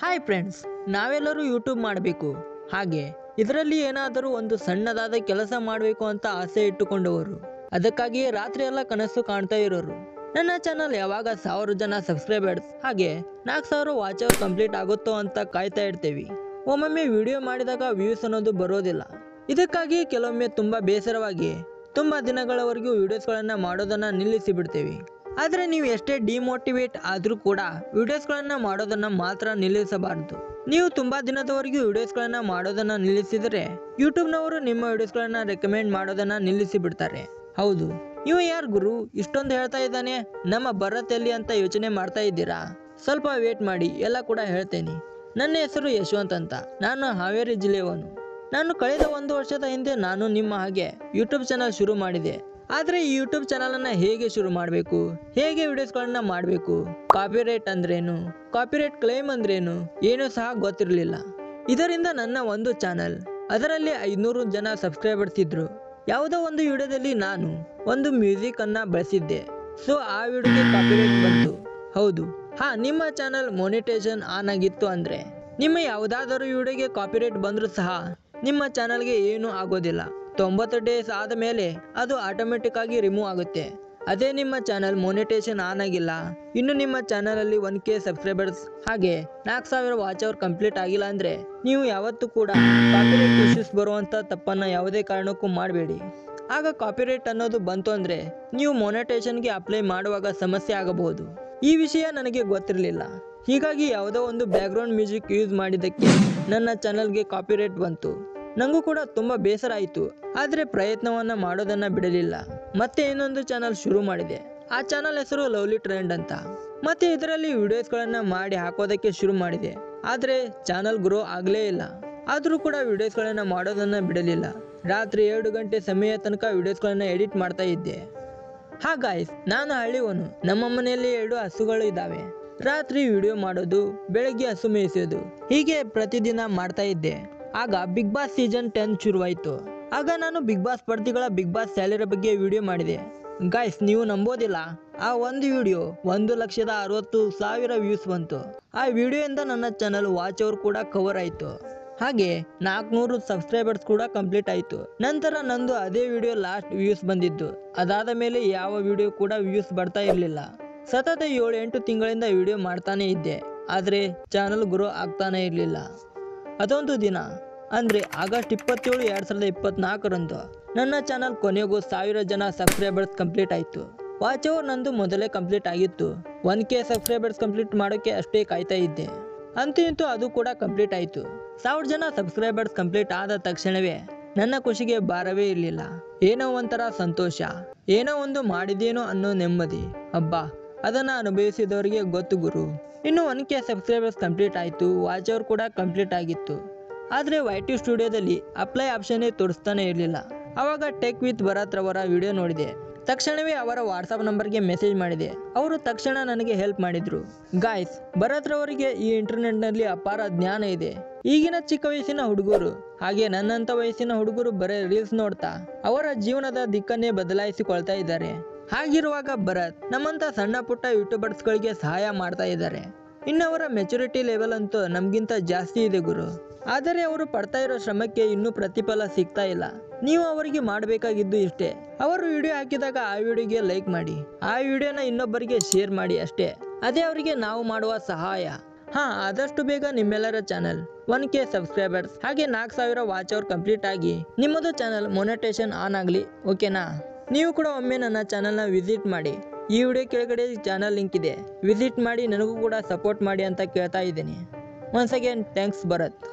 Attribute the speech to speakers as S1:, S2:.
S1: Hi friends, ನಾವೆಲ್ಲರೂ YouTube ಮಾಡಬೇಕು, ಹಾಗೆ ಇದರಲ್ಲಿ ಏನಾದರೂ ಒಂದು ಸಣ್ಣದಾದ ಕೆಲಸ ಮಾಡಬೇಕು ಅಂತ ಆಸೆ ಇಟ್ಟುಕೊಂಡವರು. ಅದಕ್ಕಾಗಿಯೇ ರಾತ್ರಿ ಎಲ್ಲ ಕನಸು ಕಾಣ್ತಾ ಇರೋರು. ನನ್ನ ಚಾನಲ್ ಯಾವಾಗ 1000 ಜನ ಸಬ್ಸ್ಕ್ರೈಬರ್ಸ್ ಹಾಗೆ 4000 ವಾಚ್ ಅವರ್ ಕಂಪ್ಲೀಟ್ ಆಗುತ್ತೋ ಅಂತ ಕಾಯ್ತಾ ಇರ್ತೀವಿ. ಒಮ್ಮೊಮ್ಮೆ ವಿಡಿಯೋ ಮಾಡಿದಾಗ ವ್ಯೂಸ್ ಅನ್ನೋದು ಬರೋದಿಲ್ಲ. ಇದಕ್ಕಾಗಿ ಕೆಲವೊಮ್ಮೆ ತುಂಬಾ ಬೇಸರವಾಗಿ ತುಂಬಾ ದಿನಗಳವರೆಗೂ ವಿಡಿಯೋಸ್ಗಳನ್ನು ಮಾಡೋದನ್ನ ನಿಲ್ಲಿಸಿ ಬಿಡ್ತೇವೆ. ಆದರೆ ನೀವು ಎಷ್ಟೇ ಡಿಮೋಟಿವೇಟ್ ಆದರೂ ಕೂಡ ವಿಡಿಯೋಸ್ಗಳನ್ನು ಮಾಡೋದನ್ನು ಮಾತ್ರ ನಿಲ್ಲಿಸಬಾರದು. ನೀವು ತುಂಬ ದಿನದವರೆಗೂ ವಿಡಿಯೋಸ್ಗಳನ್ನು ಮಾಡೋದನ್ನು ನಿಲ್ಲಿಸಿದರೆ ಯೂಟ್ಯೂಬ್ನವರು ನಿಮ್ಮ ವಿಡಿಯೋಸ್ಗಳನ್ನು ರೆಕಮೆಂಡ್ ಮಾಡೋದನ್ನು ನಿಲ್ಲಿಸಿ ಬಿಡ್ತಾರೆ. ಹೌದು, ನೀವು ಯಾರು ಗುರು ಇಷ್ಟೊಂದು ಹೇಳ್ತಾ ಇದ್ದಾನೆ, ನಮ್ಮ ಭರತ್ ಎಲ್ಲಿ ಅಂತ ಯೋಚನೆ ಮಾಡ್ತಾ ಇದ್ದೀರಾ? ಸ್ವಲ್ಪ ವೇಟ್ ಮಾಡಿ, ಎಲ್ಲ ಕೂಡ ಹೇಳ್ತೇನೆ. ನನ್ನ ಹೆಸರು ಯಶವಂತ್ ಅಂತ, ನಾನು ಹಾವೇರಿ ಜಿಲ್ಲೆಯವನು. ನಾನು ಕಳೆದ 1 ವರ್ಷದ ಹಿಂದೆ ನಾನು ನಿಮ್ಮ ಹಾಗೆ ಯೂಟ್ಯೂಬ್ ಚಾನಲ್ ಶುರು ಮಾಡಿದೆ. ಆದರೆ ಈ ಯೂಟ್ಯೂಬ್ ಚಾನಲನ್ನು ಹೇಗೆ ಶುರು ಮಾಡಬೇಕು, ಹೇಗೆ ವಿಡಿಯೋಸ್ಗಳನ್ನ ಮಾಡಬೇಕು, ಕಾಪಿರೈಟ್ ಅಂದ್ರೇನು, ಕಾಪಿರೈಟ್ ಕ್ಲೈಮ್ ಅಂದ್ರೇನು ಏನೂ ಸಹ ಗೊತ್ತಿರಲಿಲ್ಲ. ಇದರಿಂದ ನನ್ನ ಒಂದು ಚಾನಲ್, ಅದರಲ್ಲಿ 500 ಜನ ಸಬ್ಸ್ಕ್ರೈಬರ್ಸ್ ಇದ್ರು. ಯಾವುದೋ ಒಂದು ವಿಡಿಯೋದಲ್ಲಿ ನಾನು ಒಂದು ಮ್ಯೂಸಿಕ್ ಅನ್ನ ಬಳಸಿದ್ದೆ. ಸೊ ಆ ವಿಡಿಯೋಗೆ ಕಾಪಿರೈಟ್ ಬಂತು. ಹೌದು, ನಿಮ್ಮ ಚಾನಲ್ ಮೊನಿಟೈಸೇಷನ್ ಆನ್ ಆಗಿತ್ತು ಅಂದ್ರೆ ನಿಮ್ಮ ಯಾವುದಾದರೂ ವಿಡಿಯೋಗೆ ಕಾಪಿರೈಟ್ ಬಂದರೂ ಸಹ ನಿಮ್ಮ ಚಾನಲ್ಗೆ ಏನೂ ಆಗೋದಿಲ್ಲ. 90 ಡೇಸ್ ಆದ ಮೇಲೆ ಅದು ಆಟೋಮೆಟಿಕ್ ಆಗಿ ರಿಮೂವ್ ಆಗುತ್ತೆ. ಅದೇ ನಿಮ್ಮ ಚಾನಲ್ ಮೊನಿಟೈಸೇಷನ್ ಆನ್ ಆಗಿಲ್ಲ, ಇನ್ನು ನಿಮ್ಮ ಚಾನಲ್ ಅಲ್ಲಿ 1K ಸಬ್ಸ್ಕ್ರೈಬರ್ಸ್ ಹಾಗೆ 4000 ವಾಚ್ ಅವರ್ ಕಂಪ್ಲೀಟ್ ಆಗಿಲ್ಲ ಅಂದ್ರೆ ನೀವು ಯಾವತ್ತೂ ಕೂಡ ಕಾಪಿರೈಟ್ ಇಶ್ಯೂಸ್ ಬರುವಂತ ತಪ್ಪನ್ನ ಯಾವುದೇ ಕಾರಣಕ್ಕೂ ಮಾಡಬೇಡಿ. ಆಗ ಕಾಪಿರೈಟ್ ಅನ್ನೋದು ಬಂತು ಅಂದ್ರೆ ನೀವು ಮೊನಿಟೈಸೇಷನ್ಗೆ ಅಪ್ಲೈ ಮಾಡುವಾಗ ಸಮಸ್ಯೆ ಆಗಬಹುದು. ಈ ವಿಷಯ ನನಗೆ ಗೊತ್ತಿರಲಿಲ್ಲ. ಹೀಗಾಗಿ ಯಾವುದೋ ಒಂದು ಬ್ಯಾಕ್ಗ್ರೌಂಡ್ ಮ್ಯೂಸಿಕ್ ಯೂಸ್ ಮಾಡಿದ್ದಕ್ಕೆ ನನ್ನ ಚಾನಲ್ಗೆ ಕಾಪಿರೈಟ್ ಬಂತು. ನನಗೂ ಕೂಡ ತುಂಬ ಬೇಸರ ಆಯಿತು. ಆದರೆ ಪ್ರಯತ್ನವನ್ನ ಮಾಡೋದನ್ನ ಬಿಡಲಿಲ್ಲ. ಮತ್ತೆ ಇನ್ನೊಂದು ಚಾನಲ್ ಶುರು ಮಾಡಿದೆ. ಆ ಚಾನಲ್ ಹೆಸರು ಲವ್ಲಿ ಟ್ರೆಂಡ್ ಅಂತ. ಮತ್ತೆ ಇದರಲ್ಲಿ ವಿಡಿಯೋಸ್ಗಳನ್ನ ಮಾಡಿ ಹಾಕೋದಕ್ಕೆ ಶುರು ಮಾಡಿದೆ. ಆದರೆ ಚಾನಲ್ ಗ್ರೋ ಆಗಲೇ ಇಲ್ಲ. ಆದರೂ ಕೂಡ ವಿಡಿಯೋಸ್ಗಳನ್ನ ಮಾಡೋದನ್ನ ಬಿಡಲಿಲ್ಲ. ರಾತ್ರಿ 2 ಗಂಟೆ ಸಮಯ ತನಕ ವಿಡಿಯೋಸ್ಗಳನ್ನ ಎಡಿಟ್ ಮಾಡ್ತಾ ಇದ್ದೆ. ಗಾಯ್ಸ್, ನಾನು ಹಳ್ಳಿವನು. ನಮ್ಮ ಮನೆಯಲ್ಲಿ 2 ಹಸುಗಳು ಇದ್ದಾವೆ. ರಾತ್ರಿ ವಿಡಿಯೋ ಮಾಡೋದು, ಬೆಳಗ್ಗೆ ಹಸು ಮೇಯಿಸೋದು, ಹೀಗೆ ಪ್ರತಿದಿನ ಮಾಡ್ತಾ ಇದ್ದೆ. ಆಗ ಬಿಗ್ ಬಾಸ್ ಸೀಸನ್ 10 ಶುರುವಾಯಿತು. ಆಗ ನಾನು ಬಿಗ್ ಬಾಸ್ ಸ್ಪರ್ಧಿಗಳ ಬಿಗ್ ಬಾಸ್ ಸ್ಯಾಲರಿ ಬಗ್ಗೆ ವಿಡಿಯೋ ಮಾಡಿದೆ. ಗಾಯ್ಸ್, ನೀವು ನಂಬೋದಿಲ್ಲ, ಆ ಒಂದು ವಿಡಿಯೋ 1,60,000 ವ್ಯೂಸ್ ಬಂತು. ಆ ವಿಡಿಯೋಯಿಂದ ನನ್ನ ಚಾನಲ್ ವಾಚ್ ಅವರ್ ಕೂಡ ಕವರ್ ಆಯಿತು. ಹಾಗೆ 400 ಸಬ್ಸ್ಕ್ರೈಬರ್ಸ್ ಕೂಡ ಕಂಪ್ಲೀಟ್ ಆಯಿತು. ನಂತರ ನಂದು ಅದೇ ವಿಡಿಯೋ ಲಾಸ್ಟ್ ವ್ಯೂಸ್ ಬಂದಿದ್ದು. ಅದಾದ ಮೇಲೆ ಯಾವ ವಿಡಿಯೋ ಕೂಡ ವ್ಯೂಸ್ ಬರ್ತಾ ಇರಲಿಲ್ಲ. ಸತತ 7-8 ತಿಂಗಳಿಂದ ವಿಡಿಯೋ ಮಾಡ್ತಾನೆ ಇದ್ದೆ. ಆದರೆ ಚಾನಲ್ ಗ್ರೋ ಆಗ್ತಾನೆ ಇರಲಿಲ್ಲ. ಅದೊಂದು ದಿನ ಅಂದರೆ ಆಗಸ್ಟ್ 27, 2024ರಂದು ನನ್ನ ಚಾನಲ್ ಕೊನೆಗೂ 1000 ಜನ ಸಬ್ಸ್ಕ್ರೈಬರ್ಸ್ ಕಂಪ್ಲೀಟ್ ಆಯಿತು. ವಾಚ್ ಅವರ್ ನಂದು ಮೊದಲೇ ಕಂಪ್ಲೀಟ್ ಆಗಿತ್ತು. 1K ಸಬ್ಸ್ಕ್ರೈಬರ್ಸ್ ಕಂಪ್ಲೀಟ್ ಮಾಡೋಕ್ಕೆ ಅಷ್ಟೇ ಕಾಯ್ತಾ ಇದ್ದೆ. ಅಂತೂ ಅದು ಕೂಡ ಕಂಪ್ಲೀಟ್ ಆಯಿತು. 1000 ಜನ ಸಬ್ಸ್ಕ್ರೈಬರ್ಸ್ ಕಂಪ್ಲೀಟ್ ಆದ ತಕ್ಷಣವೇ ನನ್ನ ಖುಷಿಗೆ ಭಾರವೇ ಇರಲಿಲ್ಲ. ಏನೋ ಒಂಥರ ಸಂತೋಷ, ಏನೋ ಒಂದು ಮಾಡಿದೇನೋ ಅನ್ನೋ ನೆಮ್ಮದಿ. ಹಬ್ಬ ಅದನ್ನು ಅನುಭವಿಸಿದವರಿಗೆ ಗೊತ್ತು ಗುರು. ಇನ್ನು 1K ಸಬ್ಸ್ಕ್ರೈಬರ್ಸ್ ಕಂಪ್ಲೀಟ್ ಆಯಿತು. ವಾಚ್ ಅವರ್ ಕೂಡ ಕಂಪ್ಲೀಟ್ ಆಗಿತ್ತು. ಆದರೆ YT ಸ್ಟುಡಿಯೋದಲ್ಲಿ ಅಪ್ಲೈ ಆಪ್ಷನ್ನೇ ತೋರಿಸ್ತಾನೆ ಇರಲಿಲ್ಲ. ಆವಾಗ ಟೆಕ್ ವಿತ್ ಭರತ್ ರವರ ವಿಡಿಯೋ ನೋಡಿದೆ. ತಕ್ಷಣವೇ ಅವರ ವಾಟ್ಸಪ್ ನಂಬರ್ಗೆ ಮೆಸೇಜ್ ಮಾಡಿದೆ. ಅವರು ತಕ್ಷಣ ನನಗೆ ಹೆಲ್ಪ್ ಮಾಡಿದ್ರು. ಗಾಯ್ಸ್, ಭರತ್ ರವರಿಗೆ ಈ ಇಂಟರ್ನೆಟ್ನಲ್ಲಿ ಅಪಾರ ಜ್ಞಾನ ಇದೆ. ಈಗಿನ ಚಿಕ್ಕ ವಯಸ್ಸಿನ ಹುಡುಗರು ಹಾಗೆ ನನ್ನಂತ ವಯಸ್ಸಿನ ಹುಡುಗರು ಬರೀ ರೀಲ್ಸ್ ನೋಡ್ತಾ ಅವರ ಜೀವನದ ದಿಕ್ಕನ್ನೇ ಬದಲಾಯಿಸಿಕೊಳ್ತಾ ಇದ್ದಾರೆ. ಹಾಗಿರುವಾಗ ಭರತ್ ನಮ್ಮಂತ ಸಣ್ಣ ಪುಟ್ಟ ಯೂಟ್ಯೂಬರ್ಸ್ ಗಳಿಗೆ ಸಹಾಯ ಮಾಡ್ತಾ ಇದ್ದಾರೆ. ಇನ್ನವರ ಮೆಚುರಿಟಿ ಲೆವೆಲ್ ಅಂತೂ ನಮ್ಗಿಂತ ಜಾಸ್ತಿ ಇದೆ ಗುರು. ಆದರೆ ಅವರು ಪಡ್ತಾ ಇರೋ ಶ್ರಮಕ್ಕೆ ಇನ್ನೂ ಪ್ರತಿಫಲ ಸಿಗ್ತಾ ಇಲ್ಲ. ನೀವು ಅವರಿಗೆ ಮಾಡಬೇಕಾಗಿದ್ದು ಇಷ್ಟೇ, ಅವರು ವಿಡಿಯೋ ಹಾಕಿದಾಗ ಆ ವಿಡಿಯೋಗೆ ಲೈಕ್ ಮಾಡಿ, ಆ ವಿಡಿಯೋನ ಇನ್ನೊಬ್ಬರಿಗೆ ಶೇರ್ ಮಾಡಿ ಅಷ್ಟೇ. ಅದೇ ಅವರಿಗೆ ನಾವು ಮಾಡುವ ಸಹಾಯ. ಆದಷ್ಟು ಬೇಗ ನಿಮ್ಮೆಲ್ಲರ ಚಾನಲ್ 1K ಸಬ್ಸ್ಕ್ರೈಬರ್ಸ್ ಹಾಗೆ 4000 ವಾಚ್ ಅವರ್ ಕಂಪ್ಲೀಟ್ ಆಗಿ ನಿಮ್ಮದು ಚಾನಲ್ ಮೊನಿಟೈಸೇಷನ್ ಆನ್ ಆಗಲಿ. ಓಕೆನಾ? ನೀವು ಕೂಡ ಒಮ್ಮೆ ನನ್ನ ಚಾನಲ್ನ ವಿಸಿಟ್ ಮಾಡಿ. ಈ ವಿಡಿಯೋ ಕೆಳಗಡೆ ಚಾನಲ್ ಲಿಂಕ್ ಇದೆ, ವಿಸಿಟ್ ಮಾಡಿ ನನಗೂ ಕೂಡ ಸಪೋರ್ಟ್ ಮಾಡಿ ಅಂತ ಕೇಳ್ತಾ ಇದ್ದೀನಿ. Once again thanks Bharat.